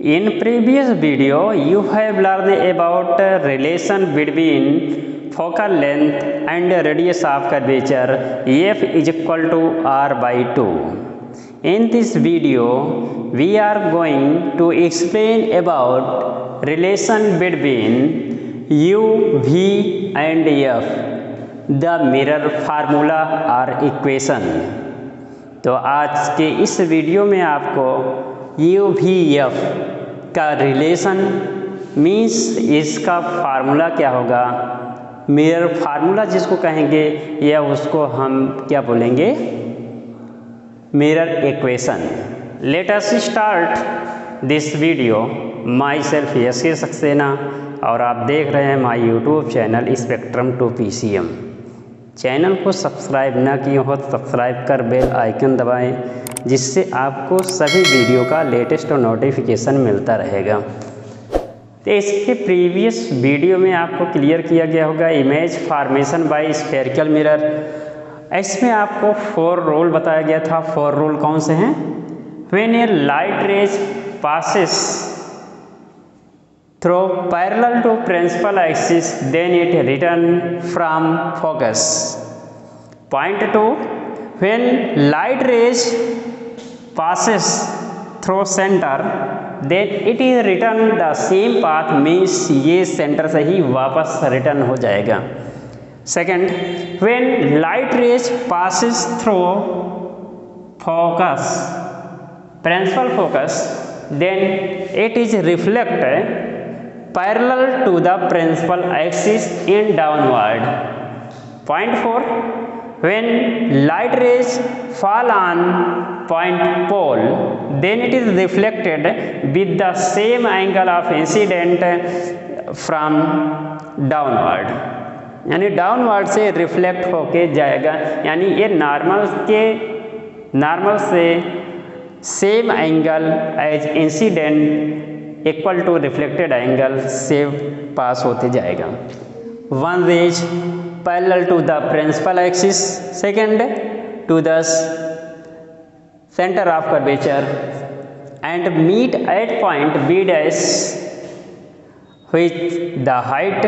In previous video, you have learned about relation between focal length and radius of curvature f is equal to r by 2. In this video, we are going to explain about relation between u, v and f, the mirror formula or equation. तो आज के इस video में आपको you v F का relation means इसका formula क्या होगा, मिरर फार्मूला जिसको कहेंगे या उसको हम क्या बोलेंगे, mirror equation. Let us start this video. Myself S K Saxena और आप देख रहे हैं my YouTube channel Spectrum to PCM. Channel को सब्सक्राइब ना किए हो तो सब्सक्राइब कर बेल आइकन दबाएं, जिससे आपको सभी वीडियो का लेटेस्ट नोटिफिकेशन मिलता रहेगा. तो इसके प्रीवियस वीडियो में आपको क्लियर किया गया होगा image formation by spherical mirror. इसमें आपको 4 रूल बताया गया था. 4 रूल कौन से हैं? When A light rays passes through parallel to principal axis, then it return from focus. Point 2, when light rays passes through center, then it is return the same path, means ये center से ही वापस return हो जाएगा. Second, when light rays passes through focus, principal focus, then it is reflected parallel to the principal axis in downward. Point 4, when light rays fall on point pole, then it is reflected with the same angle of incident from downward. यानी downward से reflect होके जाएगा, यानी ये normal से same angle as incident equal to reflected angle से pass होते जाएगा. One rays parallel to the principal axis, second to the centre of curvature and meet at point B dash with the height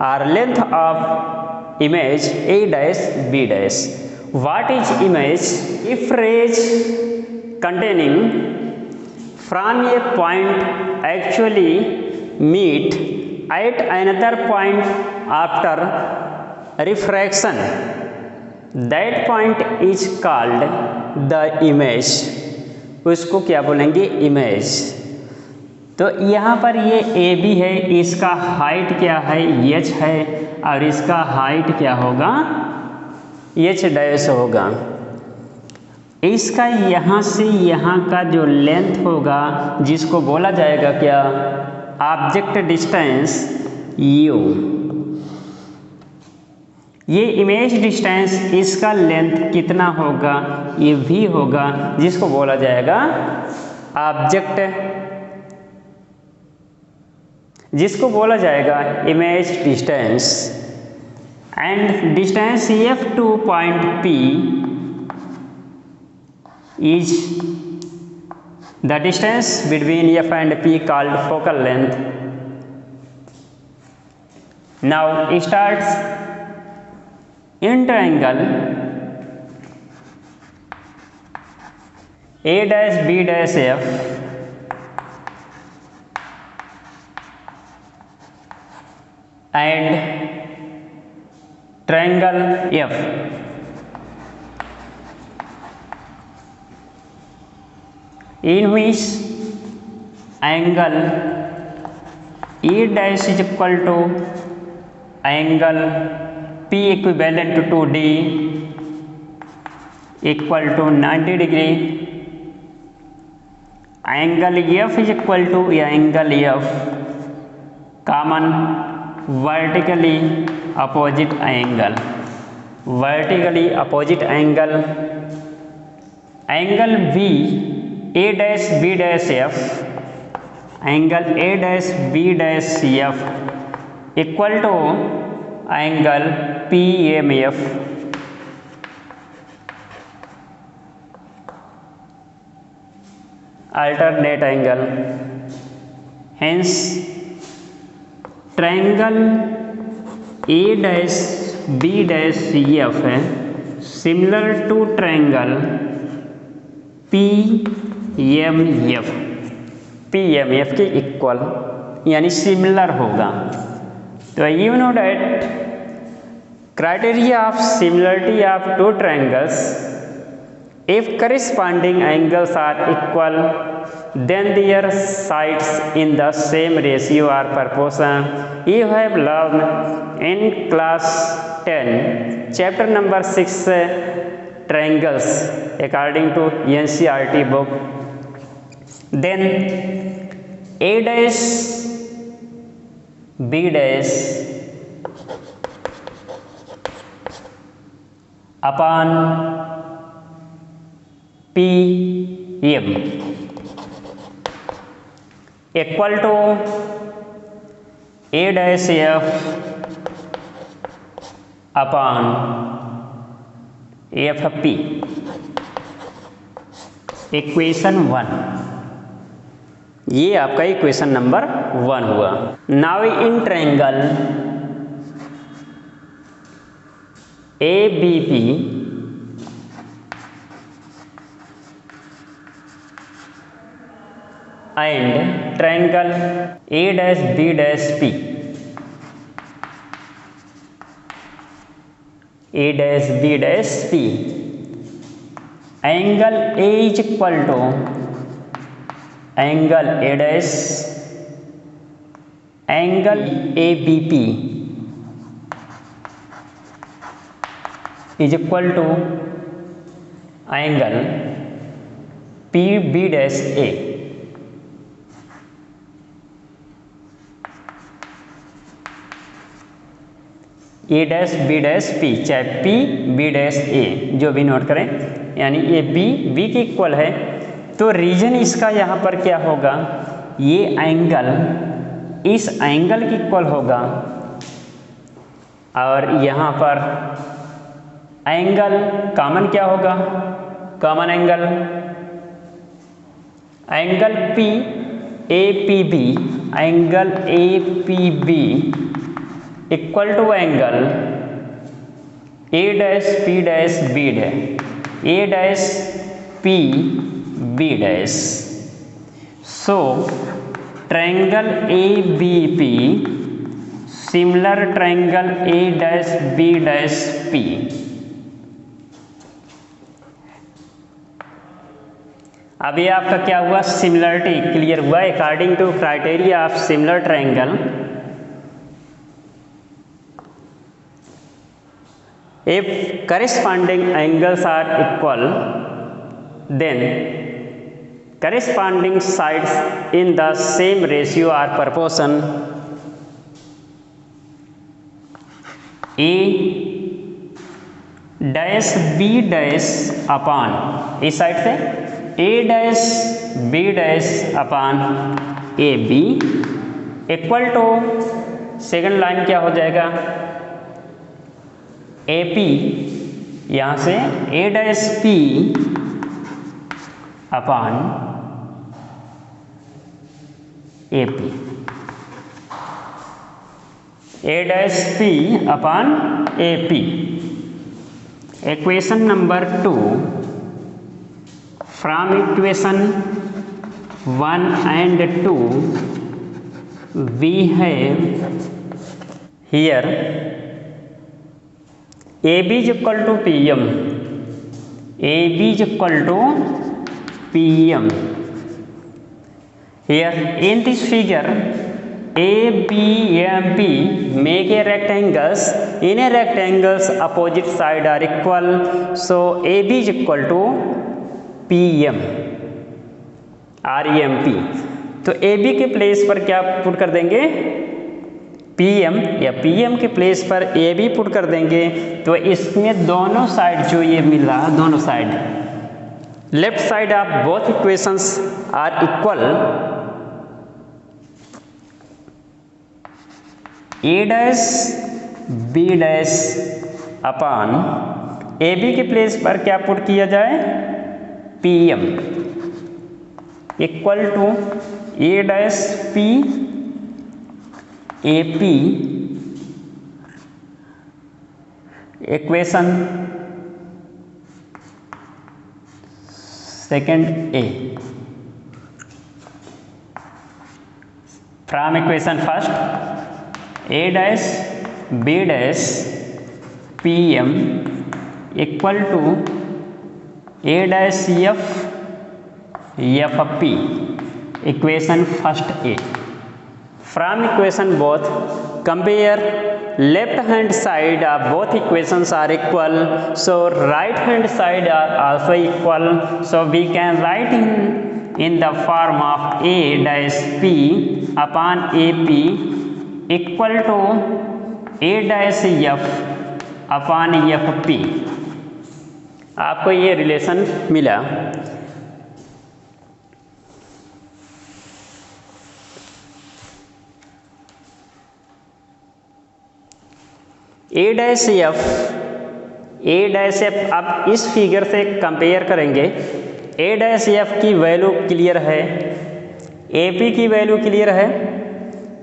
और length of image A dash B dash. What is image? If rays containing from a point actually meet at another point after refraction, that point is called the image. उसको क्या बोलेंगे? Image. तो यहाँ पर ये AB है, इसका height क्या है? H है, और इसका हाइट क्या होगा? H डैश होगा. इसका यहाँ से यहाँ का जो लेंथ होगा, जिसको बोला जाएगा क्या? Object distance U. ये इमेज डिस्टेंस, इसका लेंथ कितना होगा? ये V होगा, जिसको बोला जाएगा ऑब्जेक्ट, जिसको बोला जाएगा image distance. And distance F two point P is the distance between F and P called focal length. Now starts in triangle A dash B dash F and triangle F. In which angle E dash is equal to angle P equivalent to D equal to 90 degree. Angle F is equal to angle F common vertically opposite angle. Vertically opposite angle. Angle V A dash B dash F, angle A dash B dash F equal to angle PMF. Alternate angle. Hence triangle A dash B dash F है similar to triangle PMF, PMF के equal यानी similar होगा। तो you know that criteria of similarity of two triangles, if corresponding angles are equal then their sides in the same ratio are proportional. You have learned in class 10 chapter number 6 triangles according to NCERT book. Then A dash B dash upon PM equal to A dash F upon FP, equation 1। ये आपका equation number 1 हुआ। Now in triangle ABP and triangle A dash B dash P, A dash B dash P, angle A is equal to angle A dash angle ABP is equal to angle PB dash A। A dash B dash P, चाहे P B dash A जो भी note करें, यानी ये B के equal है। तो reason इसका यहाँ पर क्या होगा, ये एंगल इस एंगल के इक्वल होगा और यहाँ पर एंगल कॉमन क्या होगा, common angle P APB, angle APB equal to angle A dash P dash B dash, A dash P B dash. So triangle ABP similar triangle A dash B dash P। अभी आपका क्या हुआ, similarity clear हुआ। According to criteria of similar triangle, if corresponding angles are equal then corresponding sides in the same ratio are proportion। A dash B dash upon, इस side से A dash B dash upon AB equal to second line क्या हो जाएगा, AP यहाँ से A dash P upon AP, A dash P upon AP। Equation number 2 from equation 1 and 2 we have here AB is equal to PM, AB is equal to PM। Here in this figure ABMP make a rectangles, in a rectangles opposite side are equal, so AB is equal to PM REMP। तो AB के place पर क्या put कर देंगे, PM, या PM के place पर AB put कर देंगे। तो इसमें दोनों साइड जो ये मिल रहा, दोनों side left side of both equations are equal. A dash B dash upon AB के प्लेस पर क्या पुट किया जाए, PM equal to A dash P A P equation second A from equation first A dash B dash P M equal to A dash F P equation first A from equation both compare left hand side of both equations are equal, so right hand side are also equal, so we can write in the form of a dash p upon ap equal to a dash f upon fp। आपको ये relation मिला। ए dash F अब इस figure से compare करेंगे। A dash F की value clear है, A P की वैल्यू क्लियर है,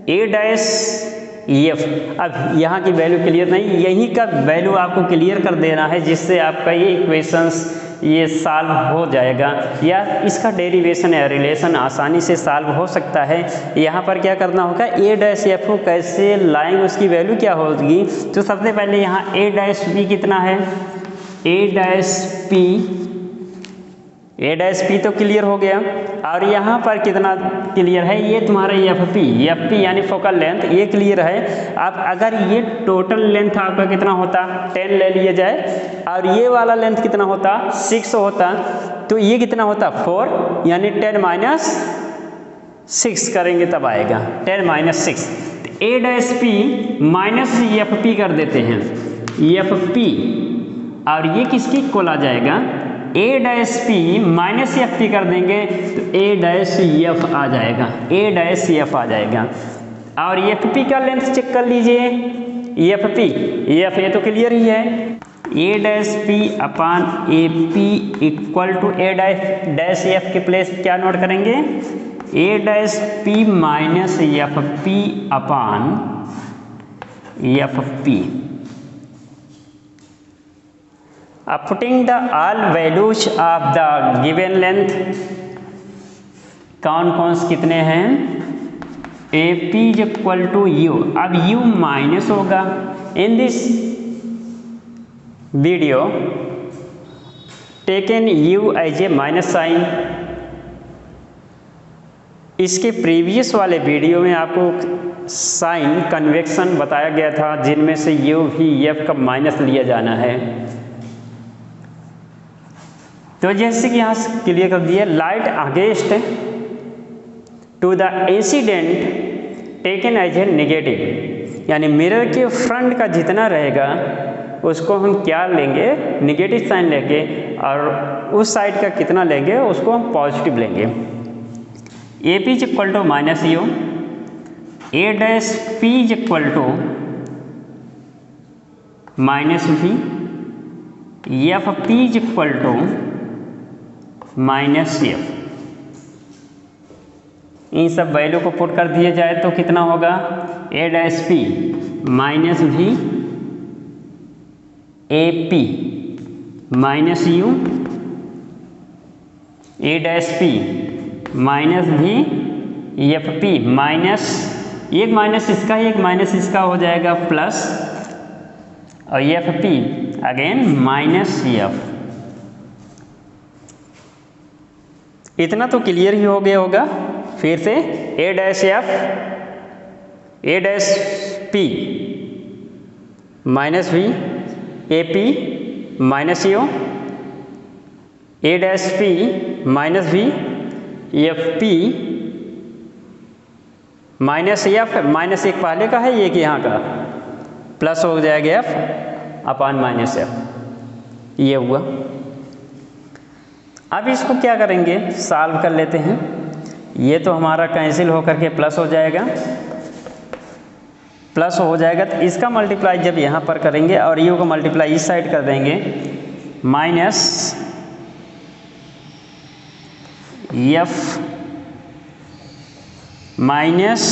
ए डैश एफ अब यहाँ की वैल्यू क्लियर नहीं, यहीं का वैल्यू आपको क्लियर कर देना है, जिससे आपका ये इक्वेशंस ये सॉल्व हो जाएगा या इसका डेरिवेशन या रिलेशन आसानी से सॉल्व हो सकता है। यहाँ पर क्या करना होगा, ए डैश एफ को कैसे लाएंगे, उसकी वैल्यू क्या होगी। तो सबसे पहले यहाँ ए डैश पी कितना है, ए डैश पी तो क्लियर हो गया, और यहाँ पर कितना क्लियर है, ये तुम्हारा एफ पी यानी फोकल लेंथ ये क्लियर है। अब अगर ये टोटल लेंथ आपका कितना होता 10 ले लिया जाए और ये वाला लेंथ कितना होता 6 होता, तो ये कितना होता 4 यानी 10 माइनस 6 करेंगे तब आएगा 10 minus 6। A dash P minus F P कर देते हैं, एफ पी और ये किसकी इक्वल आ जाएगा, A dash P minus F P कर देंगे तो ए डैश एफ आ जाएगा, ए डैश एफ आ जाएगा। और एफ पी का लेंथ चेक कर लीजिए, एफ पी एफ ये तो क्लियर ही है, A dash P upon A P equal to A dash F के प्लेस क्या नोट करेंगे, A dash P minus F P upon F P. Putting the all values of the given length, कौन कौन से कितने हैं, A P is equal to u, अब u minus होगा। In this video taken u as a minus sign. इसके previous वाले video में आपको साइन कन्वेक्शन बताया गया था, जिनमें से यू भी एफ का माइनस लिया जाना है। तो जैसे कि यहाँ क्लियर कर दिया, light against to the incident taken as a negative, यानी मिरर के फ्रंट का जितना रहेगा उसको हम क्या लेंगे, नेगेटिव साइन लेंगे, और उस साइड का कितना लेंगे उसको हम पॉजिटिव लेंगे। A P is equal to minus U, A dash P is equal to minus we, F P is equal to minus F. इन सब वैल्यू को पुट कर दिया जाए तो कितना होगा, A dash P minus V A P minus U, A dash P minus we F P minus, एक माइनस इसका एक माइनस इसका हो जाएगा प्लस, और F P again minus F. इतना तो क्लियर ही हो गया होगा। फिर से A dash F, A dash P minus V A P minus U, A dash P minus we F P minus F, minus एक पहले का है एक यहाँ का, प्लस हो जाएगा एफ अपान माइनस एफ, ये हुआ। अब इसको क्या करेंगे, सॉल्व कर लेते हैं। ये तो हमारा कैंसिल होकर के प्लस हो जाएगा, प्लस हो जाएगा तो इसका मल्टीप्लाई जब यहाँ पर करेंगे और यू को मल्टीप्लाई इस साइड कर देंगे, minus F minus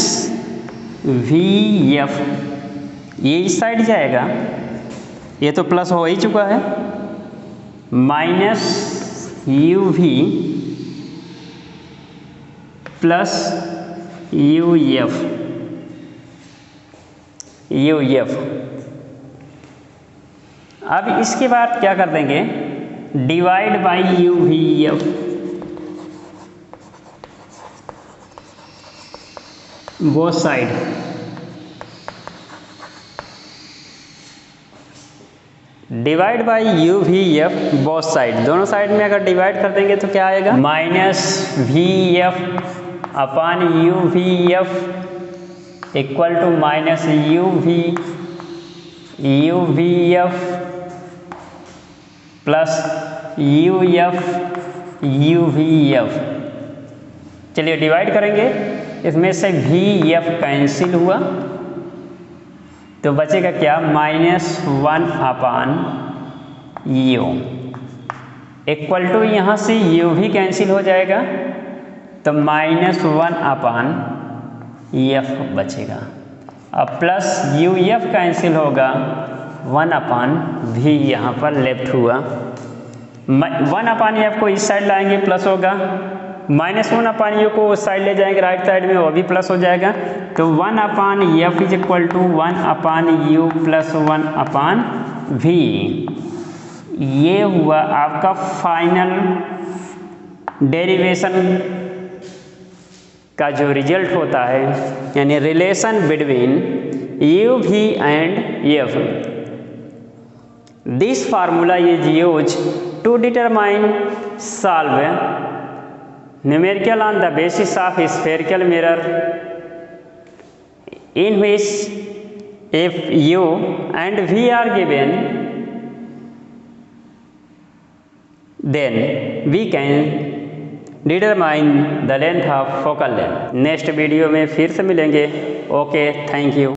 V F, ये इस साइड जाएगा, ये तो प्लस हो ही चुका है, minus u v plus u f, u f. अब इसके बाद क्या कर देंगे, divide by u v f, both side, divide by u v f both side, दोनों साइड में अगर डिवाइड कर देंगे तो क्या आएगा, minus we f upon u v f equal to minus u v f plus u v f. चलिए divide करेंगे, इसमें से वी एफ कैंसिल हुआ तो बचेगा क्या, minus 1 upon u equal to, यहाँ से यू भी कैंसिल हो जाएगा तो माइनस 1 अपान एफ बचेगा। अब प्लस यू एफ कैंसिल होगा, 1 अपान वी यहाँ पर लेफ्ट हुआ, 1 अपान एफ को इस साइड लाएंगे प्लस होगा, माइनस 1 अपान यू को उस साइड ले जाएंगे राइट साइड में, वो भी प्लस हो जाएगा, तो 1 upon F is equal to 1 upon U plus 1 upon V. ये हुआ आपका फाइनल डेरिवेशन का जो रिजल्ट होता है, यानी relation between u v and f. This formula is use to determine solve numerical on the basis of spherical mirror in which if u and v are given, then we can determine the length of focal length। Next video में फिर से मिलेंगे। Okay, thank you.